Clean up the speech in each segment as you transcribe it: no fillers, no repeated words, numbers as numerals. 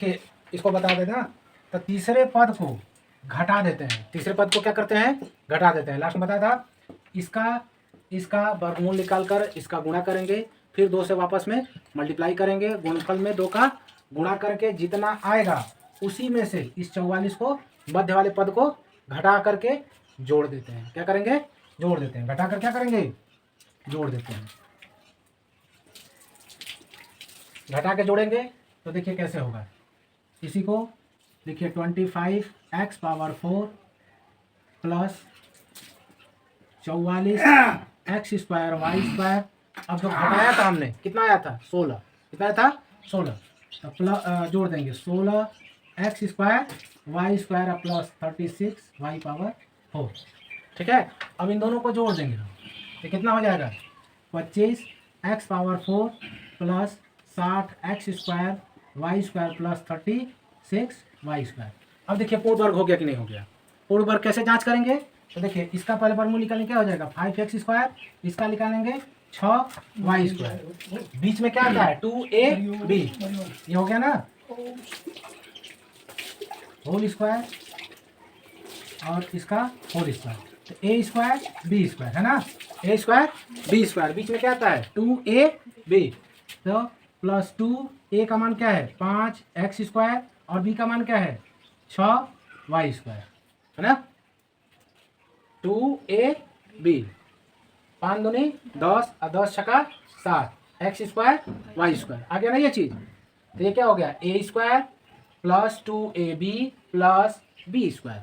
कि इसको बता देना, तो तीसरे पद को घटा देते हैं। तीसरे पद को क्या करते हैं? घटा देते हैं। लास्ट में बताया था इसका वर्गमूल निकाल कर इसका गुणा करेंगे, फिर 2 से वापस में मल्टीप्लाई करेंगे, गुणनफल में 2 का गुणा करके जितना आएगा उसी में से इस 44 को मध्य वाले पद को घटा करके जोड़ देते हैं। क्या करेंगे? जोड़ देते हैं। घटा कर क्या करेंगे? जोड़ देते हैं। घटा के जोड़ेंगे तो देखिए कैसे होगा। इसी को देखिए 25x power 4 plus 44 x square y square. अब जो घटाया था हमने कितना आया था? 16। कितना आया था? 16। तो प्लस जोड़ देंगे 16 x square y square plus 36 y power 4। ठीक है। अब इन दोनों को जोड़ देंगे तो कितना हो जाएगा? 25 x power 4 plus 60 x square y square plus 36 y square. अब देखिए पूर्ण वर्ग हो गया कि नहीं हो गया? पूर्ण वर्ग कैसे जांच करेंगे? तो देखिए इसका पहले वर्गमूल निकालने क्या हो जाएगा? 5x स्क्वायर, इसका निकालेंगे 6y स्क्वायर, बीच में क्या आता है? 2ab, ये हो गया ना, होल स्क्वायर और इसका होल स्क्वायर, तो a स्क्वायर b स्क्वायर है ना, a स्क्वायर b स्क्वायर, बीच में क्या आता है? 2ab, तो प्लस 2a का मान क्या है? 5x स्क्वायर और b का मान क्या है? 6y स्क्वायर है ना, 2ab, 5 दूनी 10 और 10 छक्का 7 एक्स स्क्वायर वाई स्क्वायर। आ गया ना ये चीज? तो ये क्या हो गया? A square plus 2ab plus b square.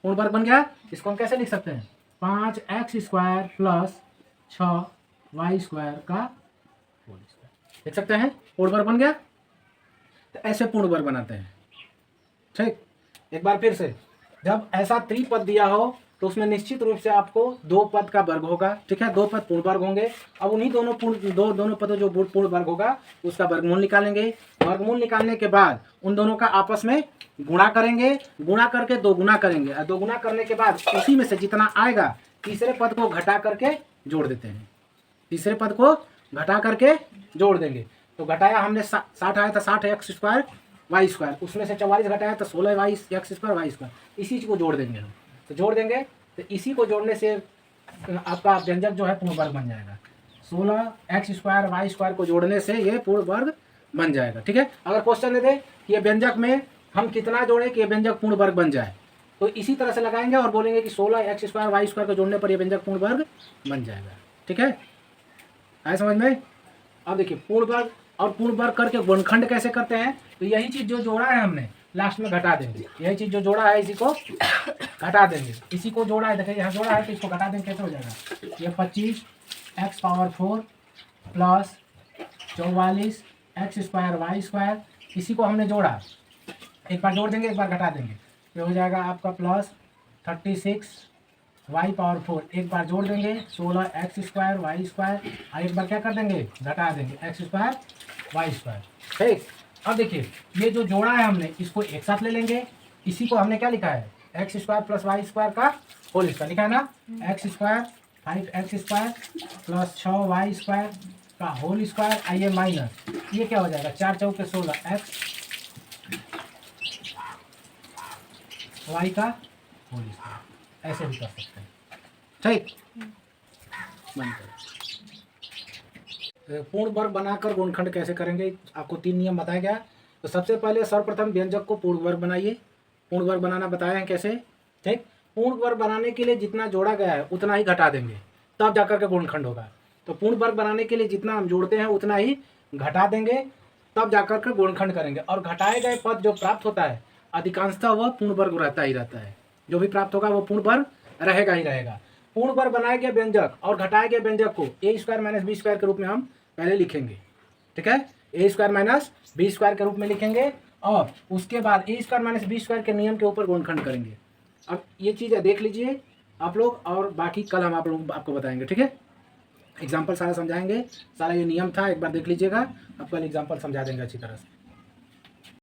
पूर्ण वर्ग बन गया। इसको हम कैसे लिख सकते हैं? 5x square plus 6y square का होल स्क्वायर। लिख सकते हैं? पूर्ण वर्ग बन गया। तो ऐसे पूर्ण वर्ग बनाते हैं। ठीक, एक बार फिर से, जब ऐसा त्रिपद दिया हो तो उसमें निश्चित रूप से आपको 2 पद का वर्ग होगा। ठीक है, 2 पद पूर्ण वर्ग होंगे। अब उन्हीं दोनों पदों जो पूर्ण वर्ग होगा उसका वर्गमूल निकालेंगे। वर्गमूल निकालने के बाद उन दोनों का आपस में गुणा करेंगे, गुणा करके 2 गुना करेंगे और 2 गुना करने के बाद उसी में से जितना आएगा तीसरे पद को घटा करके जोड़ देते हैं। तीसरे पद को घटा करके जोड़ देंगे। तो घटाया हमने 60 आया था, 60 एक्स स्क्वायर वाई स्क्वायर, उसमें से 44 घटाया तो 16 y x square y square. इसी चीज को जोड़ देंगे हम। तो जोड़ देंगे तो इसी को जोड़ने से आपका व्यंजक जो है पूर्ण वर्ग बन जाएगा। 16 एक्स स्क्वायर वाई स्क्वायर को जोड़ने से ये पूर्ण वर्ग बन जाएगा। ठीक है। अगर क्वेश्चन दे दे कि ये व्यंजक में हम कितना जोड़ें कि ये व्यंजक पूर्ण वर्ग बन जाए, तो इसी तरह से लगाएंगे और बोलेंगे कि 16 एक्स स्क्वायर वाई स्क्वायर को जोड़ने पर ये व्यंजक पूर्ण वर्ग बन जाएगा। ठीक है, आए समझ में? अब देखिए पूर्ण वर्ग और पूर्ण वर्ग करके गुणनखंड कैसे करते हैं? तो यही चीज जो जोड़ा है हमने लास्ट में घटा देंगे। यही चीज जो जोड़ा है इसी को घटा देंगे। इसी को जोड़ा है, देखिए यहाँ जोड़ा है तो इसको घटा देंगे। कैसे हो जाएगा? ये 25 x power 4 plus 44 x square y square, इसी को हमने जोड़ा, एक बार जोड़ देंगे एक बार घटा देंगे, ये हो जाएगा आपका प्लस 36 वाई पावर 4, एक बार जोड़ देंगे 16 एक्स स्क्वायर वाई स्क्वायर और एक बार क्या कर देंगे? घटा देंगे एक्स स्क्वायर वाई स्क्वायर। ठीक, अब देखिए ये जो जोड़ा है हमने इसको एक साथ ले लेंगे। इसी को हमने क्या लिखा है? X square plus y square का होल स्क्वायर लिखा है ना, x square 5x square plus 6y square का होल स्क्वायर, आइए माइनस, ये क्या हो जाएगा? 4 चौके 16 एक्स वाई का होल स्क्वायर। ऐसे भी कर सकते हैं। ठीक, पूर्ण वर्ग बनाकर गुणनखंड कैसे करेंगे? आपको 3 नियम बताया गया। तो सबसे पहले सर्वप्रथम व्यंजक को पूर्ण वर्ग बनाइए। पूर्ण वर्ग बनाना बताया है कैसे। ठीक, पूर्ण वर्ग बनाने के लिए जितना जोड़ा गया है उतना ही घटा देंगे, तब जाकर के गुणनखंड होगा। तो पूर्ण वर्ग बनाने के लिए जितना हम जोड़ते हैं उतना ही घटा देंगे, तब जाकर के गुणनखंड करेंगे। और घटाए गए पद जो प्राप्त होता है अधिकांशतः वह पूर्ण वर्ग रहता ही रहता है। जो भी प्राप्त होगा वो पूर्ण वर्ग रहेगा ही रहेगा। पूर्ण वर्ग बनाए गए व्यंजक और घटाए गए व्यंजक को ए स्क्वायर माइनस बी स्क्वायर के रूप में हम पहले लिखेंगे। ठीक है, ए स्क्वायर माइनस बी स्क्वायर के रूप में लिखेंगे और उसके बाद ए स्क्वायर माइनस बी स्क्वायर के नियम के ऊपर गुणनखंड करेंगे। अब ये चीज़ देख लीजिए आप लोग, और बाकी कल हम आप लोग आपको बताएंगे। ठीक है, एग्जाम्पल सारा समझाएंगे। सारा ये नियम था, एक बार देख लीजिएगा, आप कल एग्जाम्पल समझा देंगे अच्छी तरह से।